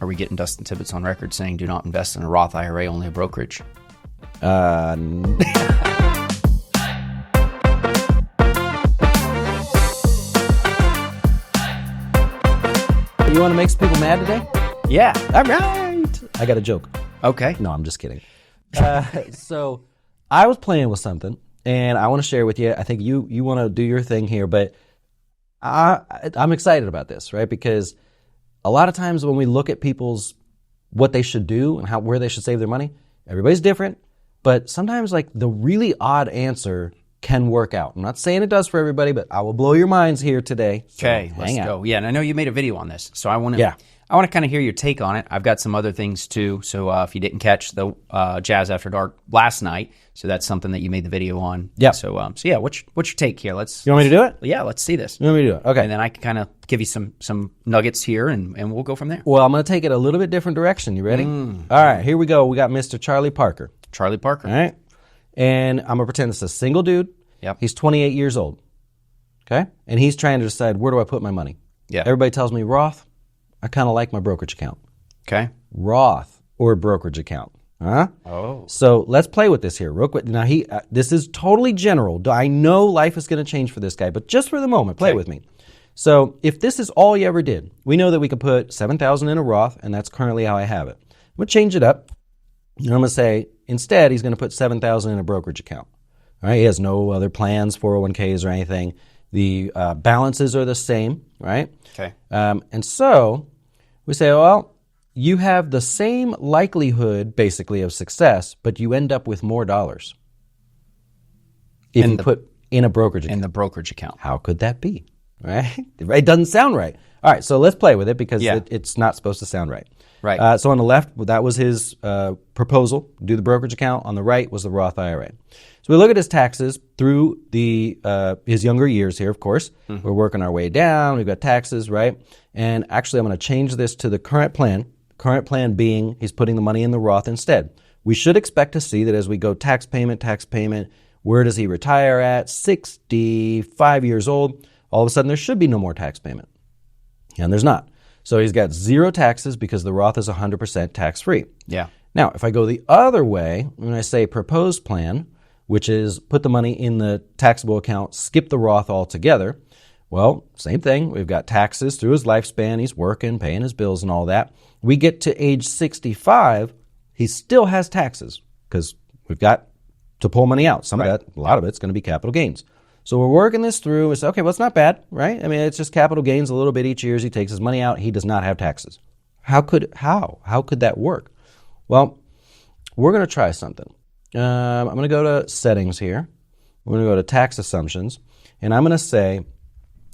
Are we getting Dustin Tibbetts on record saying do not invest in a Roth IRA, only a brokerage? You want to make some people mad today? Yeah. All right. I got a joke. Okay. No, I'm just kidding. So I was playing with something, and I want to share with you. I think you want to do your thing here, but I'm excited about this, right? Because a lot of times when we look at people's what they should do and where they should save their money, everybody's different. But sometimes, like, the really odd answer can work out. I'm not saying it does for everybody, but I will blow your minds here today. Okay, So let's go. Yeah, and I know you made a video on this, so I want to. Yeah. I want to kind of hear your take on it. I've got some other things too. So if you didn't catch the Jazz After Dark last night, so that's something that you made the video on. Yeah. So yeah, what's your take here? You want me to do it? Yeah, let's see this. You want me to do it? Okay. And then I can kind of give you some nuggets here, and we'll go from there. Well, I'm going to take it a little bit different direction. You ready? All right, here we go. We got Mr. Charlie Parker. Charlie Parker. All right. And I'm going to pretend it's a single dude. Yep. He's 28 years old. Okay? And he's trying to decide, where do I put my money? Yeah. Everybody tells me Roth. I kind of like my brokerage account. Okay. Roth or brokerage account. Huh? Oh. So let's play with this here real quick. Now, this is totally general. I know life is going to change for this guy, but just for the moment, play with me. So if this is all you ever did, we know that we could put $7,000 in a Roth, and that's currently how I have it. I'm going to change it up. And I'm going to say, instead, he's going to put $7,000 in a brokerage account. All right? He has no other plans, 401ks or anything. The balances are the same, right? Okay. And so we say, well, you have the same likelihood, basically, of success, but you end up with more dollars if you put in a brokerage account. In the brokerage account. How could that be? Right? It doesn't sound right. All right, so let's play with it because it's not supposed to sound right. Right. So on the left, that was his proposal, do the brokerage account. On the right was the Roth IRA. So we look at his taxes through his younger years here, of course. Mm-hmm. We're working our way down. We've got taxes, right? And actually, I'm going to change this to the current plan. Current plan being he's putting the money in the Roth instead. We should expect to see that as we go tax payment, where does he retire at? 65 years old. All of a sudden, there should be no more tax payment. And there's not. So he's got zero taxes because the Roth is 100% tax-free. Yeah. Now, if I go the other way, when I say proposed plan, which is put the money in the taxable account, skip the Roth altogether, well, same thing. We've got taxes through his lifespan. He's working, paying his bills and all that. We get to age 65, he still has taxes because we've got to pull money out. Some of that, a lot of it's going to be capital gains. So we're working this through. We say, okay, well, it's not bad, right? I mean, it's just capital gains a little bit each year as he takes his money out. He does not have taxes. How could that work? Well, we're going to try something. I'm going to go to settings here. We're going to go to tax assumptions, and I'm going to say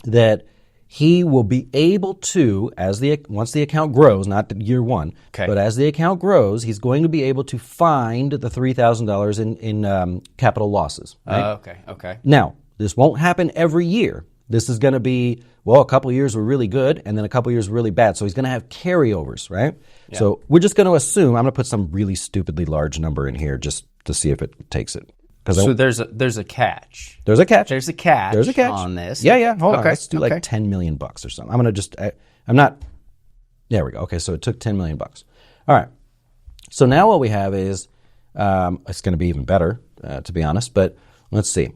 that he will be able to, once the account grows, not year one, but as the account grows, he's going to be able to find the $3,000 in capital losses. Right? Okay. Now, this won't happen every year. This is going to be, well, a couple of years were really good, and then a couple of years were really bad. So he's going to have carryovers, right? Yeah. So we're just going to assume, I'm going to put some really stupidly large number in here just to see if it takes it. So there's a catch. There's a catch. There's a catch. There's a catch on this. Yeah. Hold on. Let's do like $10 million or something. I'm going to just, I'm not, there we go. Okay, so it took $10 million. All right. So now what we have is, it's going to be even better, to be honest, but let's see.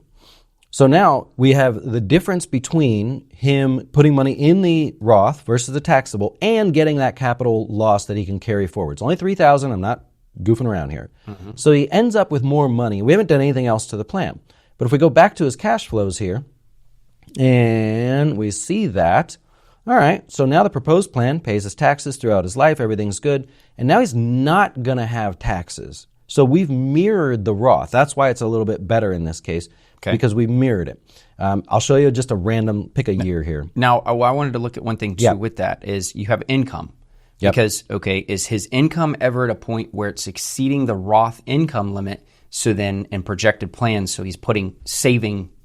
So now we have the difference between him putting money in the Roth versus the taxable and getting that capital loss that he can carry forward. It's only $3,000. I'm not goofing around here. Mm-hmm. So he ends up with more money. We haven't done anything else to the plan. But if we go back to his cash flows here, and we see that, all right, so now the proposed plan pays his taxes throughout his life. Everything's good. And now he's not going to have taxes. So we've mirrored the Roth. That's why it's a little bit better in this case, because we've mirrored it. I'll show you just a random, pick a year here. Now, I wanted to look at one thing, too, with that, is you have income. Yep. Because, is his income ever at a point where it's exceeding the Roth income limit, so then in projected plans, so he's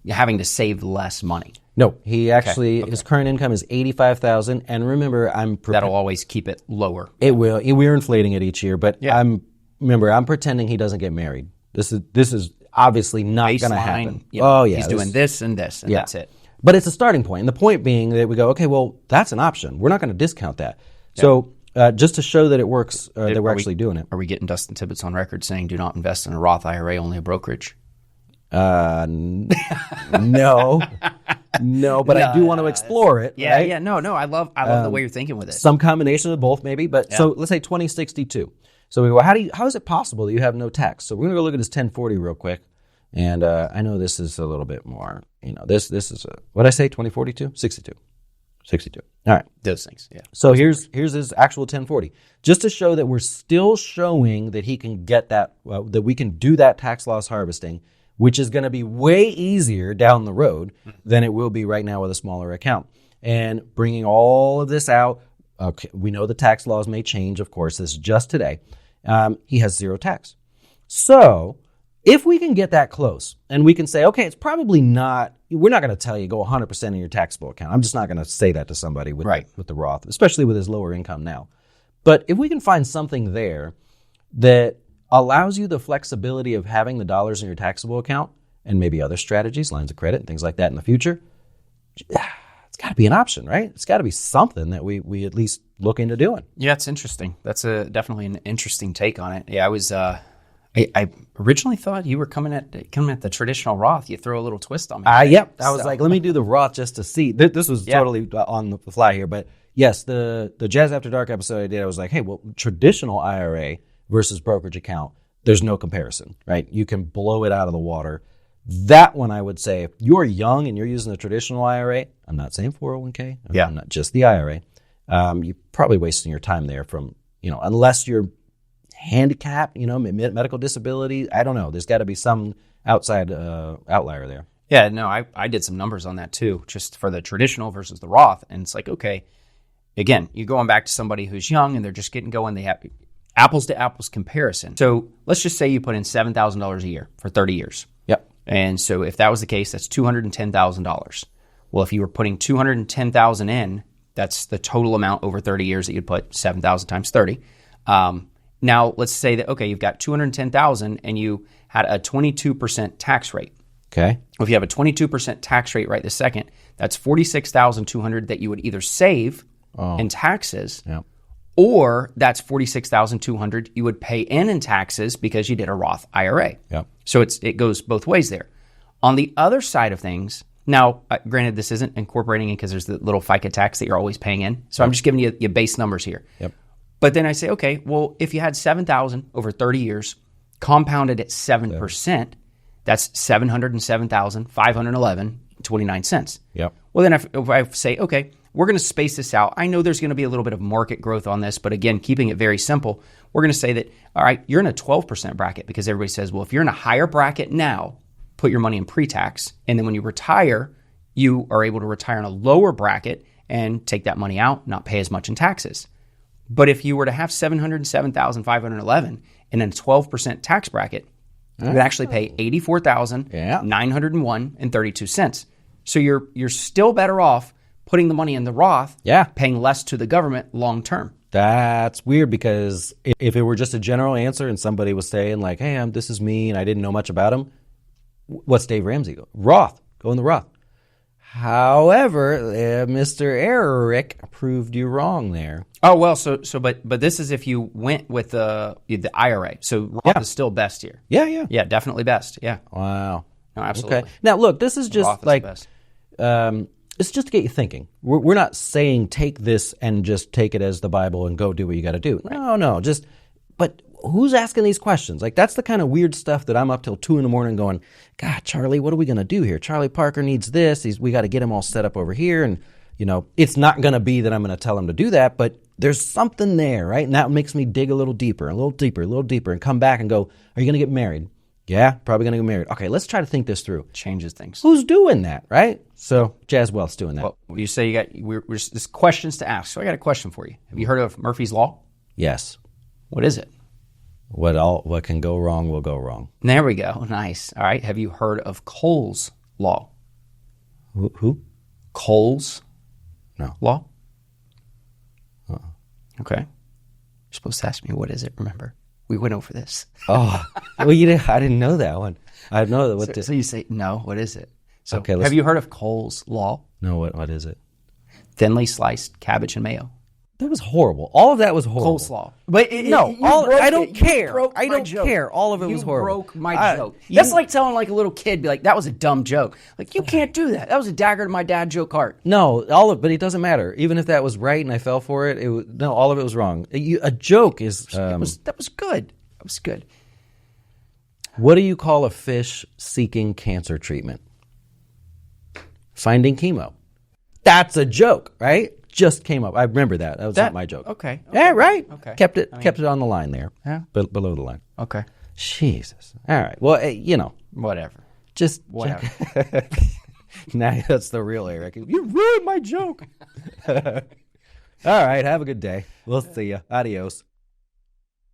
having to save less money? No, he actually, his current income is $85,000, and remember, that'll always keep it lower. It will. We're inflating it each year, but I'm pretending he doesn't get married. This is obviously not going to happen. Yep. Oh, yeah. He's doing this, and that's it. But it's a starting point, and the point being that we go, okay, well, that's an option. We're not going to discount that. Yep. So Just to show that it works, that we're actually doing it. Are we getting Dustin Tibbetts on record saying do not invest in a Roth IRA, only a brokerage? No, but I do want to explore it. Yeah, right? yeah, no, I love the way you're thinking with it. Some combination of both, maybe. But so let's say 2062. So we go, how is it possible that you have no tax? So we're gonna go look at his 1040 real quick, and I know this is a little bit more. This is what I say, 2042, 62. All right, those things. Yeah. So here's his actual 1040, just to show that we're still showing that he can get that, that we can do that tax loss harvesting, which is going to be way easier down the road than it will be right now with a smaller account. And bringing all of this out, okay, we know the tax laws may change, of course. This is just today. He has zero tax. So if we can get that close and we can say, okay, it's probably not, we're not going to tell you go 100% in your taxable account. I'm just not going to say that to somebody with the Roth, especially with his lower income now. But if we can find something there that allows you the flexibility of having the dollars in your taxable account and maybe other strategies, lines of credit and things like that in the future, it's got to be an option, right? It's got to be something that we at least look into doing. Yeah, it's interesting. That's definitely an interesting take on it. Yeah, I was I originally thought you were coming at the traditional Roth. You throw a little twist on me. Yep. I was like, let me do the Roth just to see. This was totally on the fly here, but yes, the Jazz After Dark episode I did, I was like, hey, well, traditional IRA versus brokerage account, there's no comparison, right? You can blow it out of the water. That one, I would say, if you're young and you're using the traditional IRA, I'm not saying 401k, I'm not just the IRA, you're probably wasting your time there from, unless you're handicapped, medical disability, I don't know. There's got to be some outside outlier there. Yeah, no, I did some numbers on that too, just for the traditional versus the Roth. And it's like, okay, again, you're going back to somebody who's young and they're just getting going. They have apples to apples comparison. So let's just say you put in $7,000 a year for 30 years. Yep. And so if that was the case, that's $210,000. Well, if you were putting $210,000 in, that's the total amount over 30 years that you'd put, 7,000 times 30. Now let's say that, okay, you've got $210,000 and you had a 22% tax rate. Okay. Well, if you have a 22% tax rate right this second, that's $46,200 that you would either save in taxes, or that's $46,200 you would pay in taxes because you did a Roth IRA. Yep. So it goes both ways there. On the other side of things, now, granted, this isn't incorporating it because there's the little FICA tax that you're always paying in. So I'm just giving you your base numbers here. Yep. But then I say, okay, well, if you had $7,000 over 30 years, compounded at 7%, that's $707,511.29. Yep. Well, then if I say, okay, we're going to space this out. I know there's going to be a little bit of market growth on this, but again, keeping it very simple, we're going to say that, all right, you're in a 12% bracket because everybody says, well, if you're in a higher bracket now, put your money in pre-tax, and then when you retire, you are able to retire in a lower bracket and take that money out, not pay as much in taxes. But if you were to have $707,511 in a 12% tax bracket, you would actually pay $84,901.32. So you're still better off putting the money in the Roth, paying less to the government long term. That's weird because if it were just a general answer and somebody was saying like, hey, this is me and I didn't know much about him, what's Dave Ramsey? Roth. Go in the Roth. However, Mr. Eric proved you wrong there. Oh, well, but this is if you went with the IRA. So Roth is still best here. Yeah. Yeah, definitely best. Yeah. Wow. No, absolutely. Okay. Now, look, this is just Roth like, is the best. it's just to get you thinking. We're not saying take this and just take it as the Bible and go do what you got to do. Right. No, but who's asking these questions? Like, that's the kind of weird stuff that I'm up till 2 a.m. going, God, Charlie, what are we going to do here? Charlie Parker needs this. We got to get him all set up over here. And, it's not going to be that I'm going to tell him to do that, but there's something there, right? And that makes me dig a little deeper, and come back and go, are you going to get married? Yeah, probably going to get married. Okay, let's try to think this through. Changes things. Who's doing that, right? So Jazz Wealth's doing that. Well, you say we're just questions to ask. So I got a question for you. Have you heard of Murphy's Law? Yes. What is it? What can go wrong will go wrong. There we go. Nice. All right. Have you heard of Cole's Law? Who? Cole's Law? Okay. You're supposed to ask me, what is it? Remember, we went over this. Oh, well, I didn't know that one. I know that. So you say, no, what is it? So okay, have you heard of Cole's Law? No, what is it? Thinly sliced cabbage and mayo. That was horrible. All of that was horrible. Coleslaw. But I don't care. I don't care. All of it was horrible. You broke my joke. That's like telling like a little kid, be like, that was a dumb joke. Like, you can't do that. That was a dagger to my dad joke heart. No, but it doesn't matter. Even if that was right and I fell for it, all of it was wrong. A joke is... that was good. That was good. What do you call a fish seeking cancer treatment? Finding chemo. That's a joke, right? Just came up. I remember that. That was not my joke. Okay. Yeah, right. Okay. Kept it on the line there. Yeah. Below the line. Okay. Jesus. All right. Well, whatever. Just whatever. Now that's the real Eric. You ruined my joke. All right. Have a good day. We'll see you. Adios.